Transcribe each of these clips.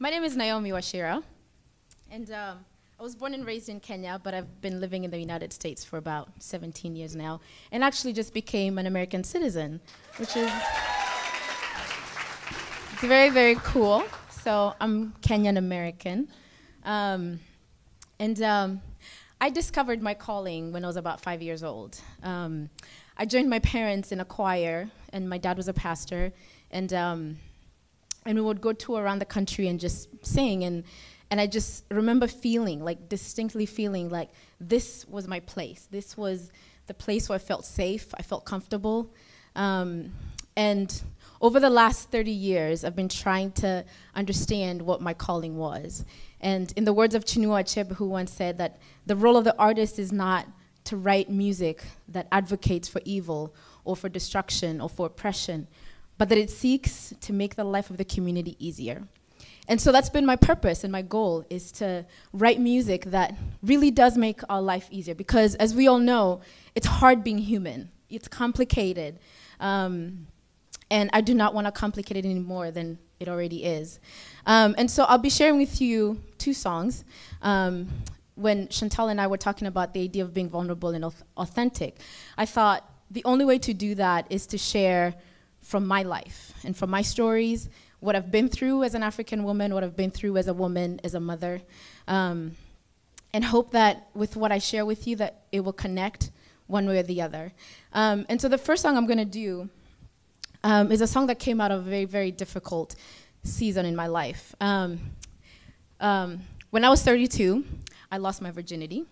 My name is Naomi Wachira, and I was born and raised in Kenya, but I've been living in the United States for about 17 years now, and actually just became an American citizen, which is it's very, very cool. So I'm Kenyan American. I discovered my calling when I was about 5 years old. I joined my parents in a choir, and my dad was a pastor, and we would go tour around the country and just sing, and I just remember feeling, like distinctly feeling like this was my place. This was the place where I felt safe, I felt comfortable. And over the last 30 years, I've been trying to understand what my calling was. And in the words of Chinua Achebe, who once said that the role of the artist is not to write music that advocates for evil or for destruction or for oppression, but that it seeks to make the life of the community easier. And so that's been my purpose and my goal, is to write music that really does make our life easier. Because as we all know, it's hard being human. It's complicated. And I do not want to complicate it any more than it already is. And so I'll be sharing with you 2 songs. When Chantal and I were talking about the idea of being vulnerable and authentic, I thought the only way to do that is to share from my life and from my stories, what I've been through as an African woman, what I've been through as a woman, as a mother, and hope that with what I share with you that it will connect one way or the other. And so the first song I'm gonna do is a song that came out of a very, very difficult season in my life. When I was 32, I lost my virginity,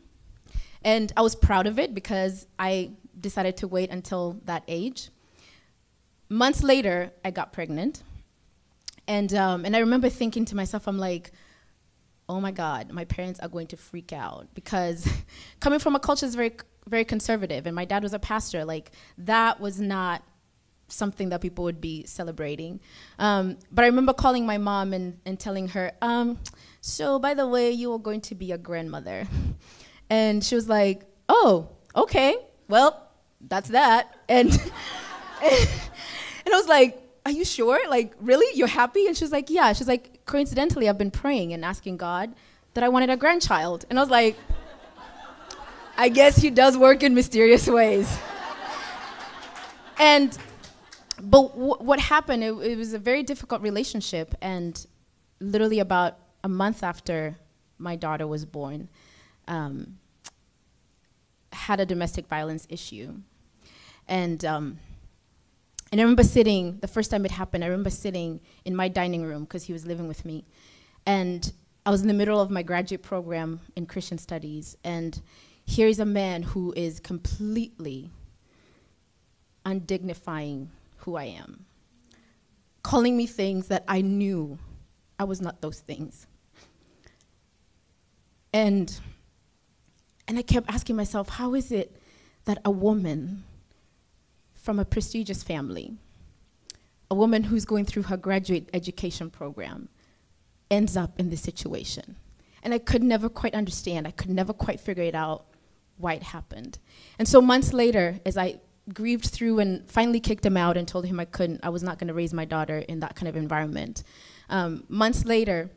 and I was proud of it because I decided to wait until that age. Months later, I got pregnant, and I remember thinking to myself, I'm like, oh my God, my parents are going to freak out, because coming from a culture that's very, very conservative, and my dad was a pastor, like that was not something that people would be celebrating. But I remember calling my mom and telling her, so by the way, you are going to be a grandmother. And she was like, oh, okay, well, that's that. And I was like, are you sure? Like, really? You're happy? And she was like, yeah. She's like, coincidentally, I've been praying and asking God that I wanted a grandchild. And I was like, I guess he does work in mysterious ways. But what happened, it was a very difficult relationship, and literally about a month after my daughter was born, had a domestic violence issue. And I remember sitting, the first time it happened, I remember sitting in my dining room, because he was living with me, and I was in the middle of my graduate program in Christian studies, and here is a man who is completely undignifying who I am, calling me things that I knew I was not those things. And I kept asking myself, how is it that a woman from a prestigious family, a woman who's going through her graduate education program, ends up in this situation? And I could never quite understand. I could never quite figure it out why it happened. And so months later, as I grieved through and finally kicked him out and told him I was not going to raise my daughter in that kind of environment. Months later,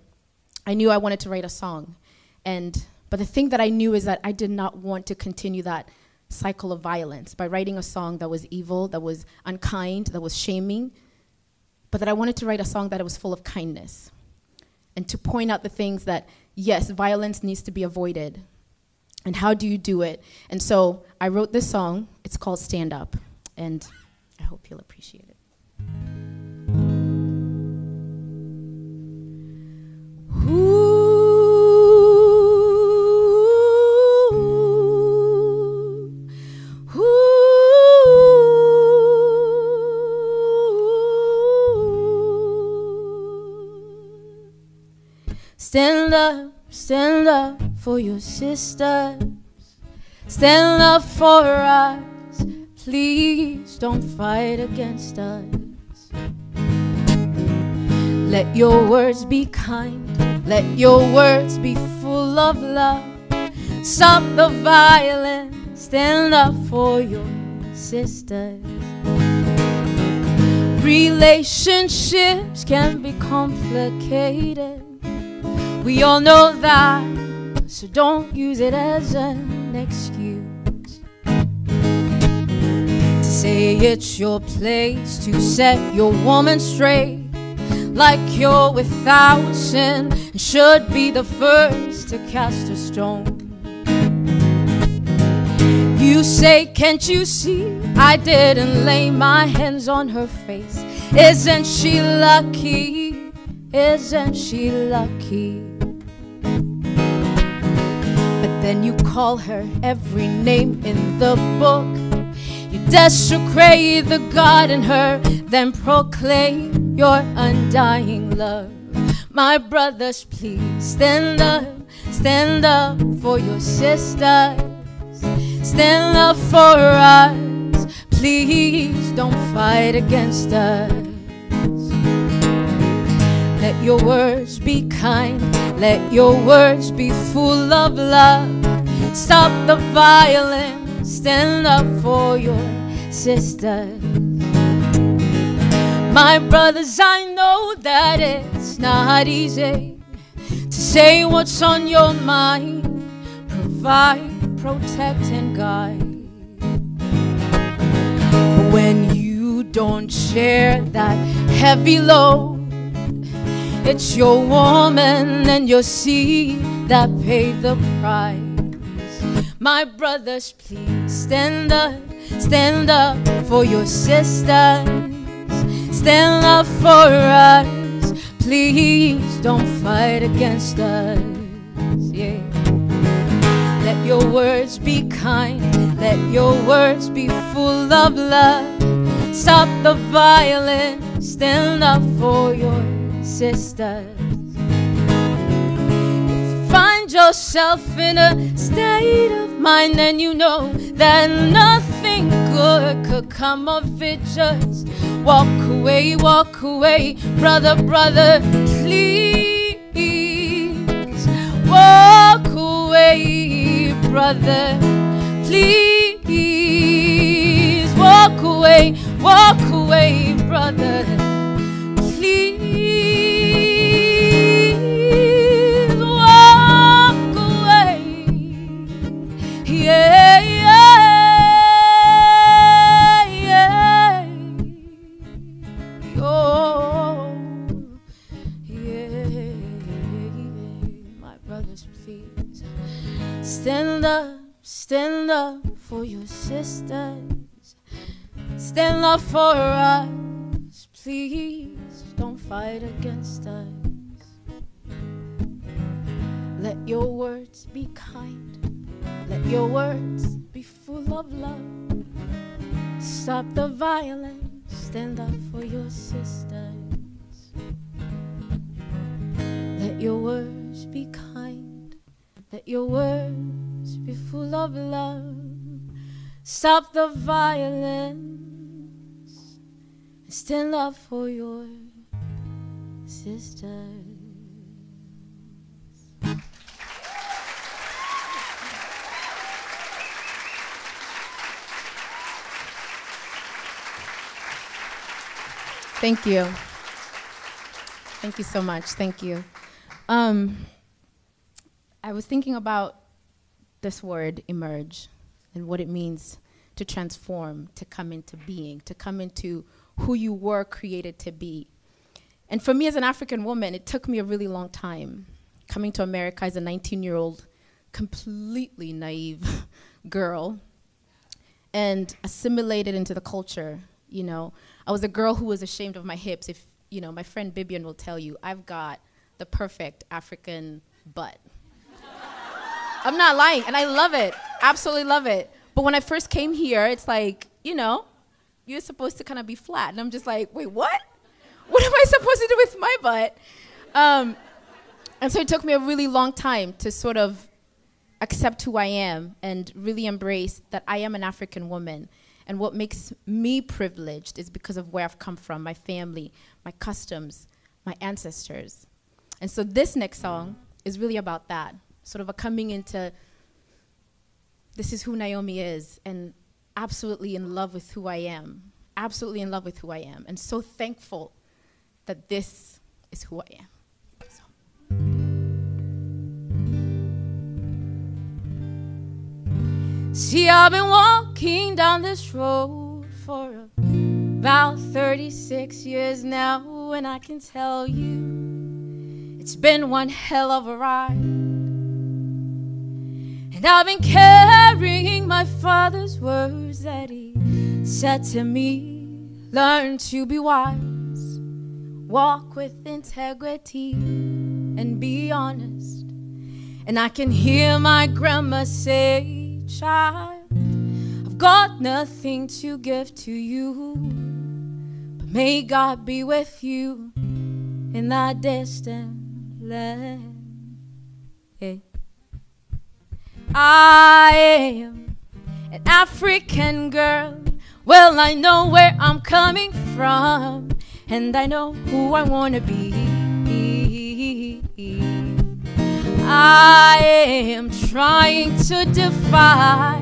I knew I wanted to write a song. But the thing that I knew is that I did not want to continue that cycle of violence by writing a song that was evil, that was unkind, that was shaming, but that I wanted to write a song that was full of kindness, and to point out the things that, yes, violence needs to be avoided. And how do you do it? And so I wrote this song. It's called Stand Up, and I hope you'll appreciate it. Ooh. Ooh. Stand up for your sisters. Stand up for us. Please don't fight against us. Let your words be kind. Let your words be full of love. Stop the violence. Stand up for your sisters. Relationships can be complicated. We all know that, so don't use it as an excuse to say it's your place to set your woman straight, like you're without sin and should be the first to cast a stone. You say, can't you see I didn't lay my hands on her face? Isn't she lucky? Isn't she lucky? But then you call her every name in the book. You desecrate the God in her, then proclaim your undying love. My brothers, please stand up for your sisters. Stand up for us, please don't fight against us. Let your words be kind, let your words be full of love. Stop the violence, stand up for your sisters. My brothers, I know that it's not easy to say what's on your mind. Provide, protect, and guide. But when you don't share that heavy load, it's your woman and your seed that pay the price. My brothers, please stand up for your sisters. Stand up for us, please don't fight against us. Yeah. Let your words be kind, let your words be full of love. Stop the violence, stand up for your sisters. If you find yourself in a state of mind, then you know that nothing good could come of it. Just walk away, brother, brother, please. Walk away, brother, please. Walk away, brother, please. Walk away, yeah, yeah, yeah. Oh, yeah, my brothers, please. Stand up for your sisters. Stand up for us, please don't fight against us. Let your words be kind, let your words be full of love. Stop the violence, stand up for your sisters. Let your words be kind, let your words be full of love. Stop the violence, stand up for your sisters. Thank you. Thank you so much. Thank you. I was thinking about this word, emerge, and what it means to transform, to come into being, to come into who you were created to be. And for me as an African woman, it took me a really long time. Coming to America as a 19-year-old, completely naive girl, and assimilated into the culture, you know. I was a girl who was ashamed of my hips. If, you know, my friend Bibian will tell you, I've got the perfect African butt. I'm not lying, and I love it, absolutely love it. But when I first came here, it's like, you know, you're supposed to kind of be flat. And I'm just like, wait, what? What am I supposed to do with my butt? And so it took me a really long time to sort of accept who I am and really embrace that I am an African woman. And what makes me privileged is because of where I've come from, my family, my customs, my ancestors. And so this next song is really about that, sort of a coming into, this is who Naomi is, and absolutely in love with who I am, absolutely in love with who I am, and so thankful that this is who I am. So. See, I've been walking down this road for about 36 years now, and I can tell you it's been one hell of a ride. And I've been carrying my father's words that he said to me, learn to be wise, walk with integrity, and be honest. And I can hear my grandma say, child, I've got nothing to give to you, but may God be with you in that distant land. Yeah. I am an African girl. Well, I know where I'm coming from, and I know who I want to be. I am trying to defy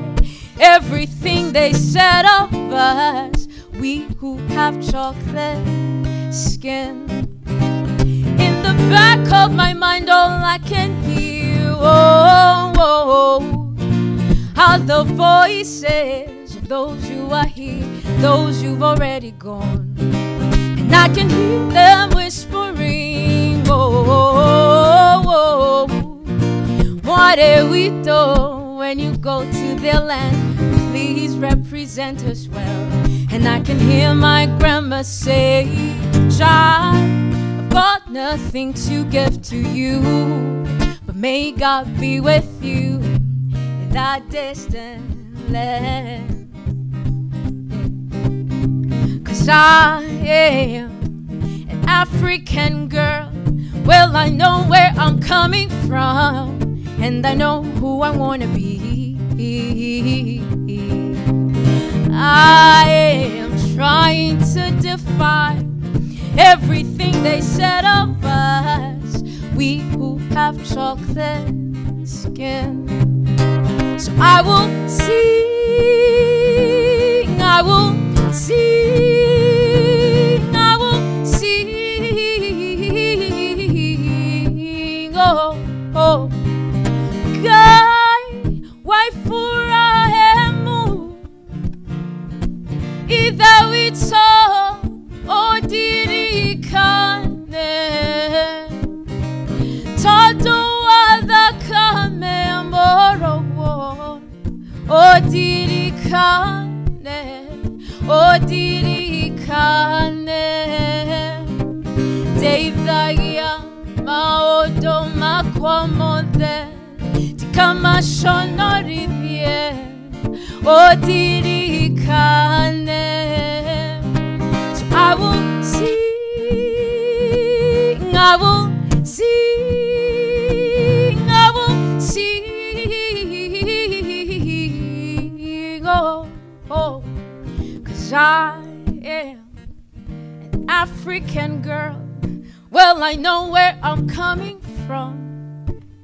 everything they said of us, we who have chocolate skin. In the back of my mind, all I can hear are the voices of those who are here, those who've already gone. And I can hear them whispering, what do we do when you go to their land? Please represent us well. And I can hear my grandma say, child, I've got nothing to give to you, but may God be with you in that distant land. 'Cause I am an African girl. Well, I know where I'm coming from, and I know who I want to be. I am trying to defy everything they said of us, we who have chocolate skin. So I will sing, I will sing, I will sing, oh, oh. Guy, waifurahemu idha wito odirikane todo wadhakame morowo odirikane odirikane deidaya maodo makwamode kama shonoririe odirikane. So I will sing, I will sing, I will sing, oh, oh. 'Cause I am an African girl. Well, I know where I'm coming from,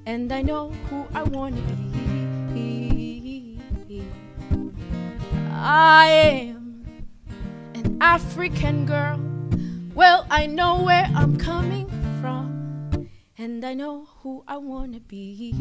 and I know who I want to be. I am an African girl. Well, I know where I'm coming from, and I know who I want to be.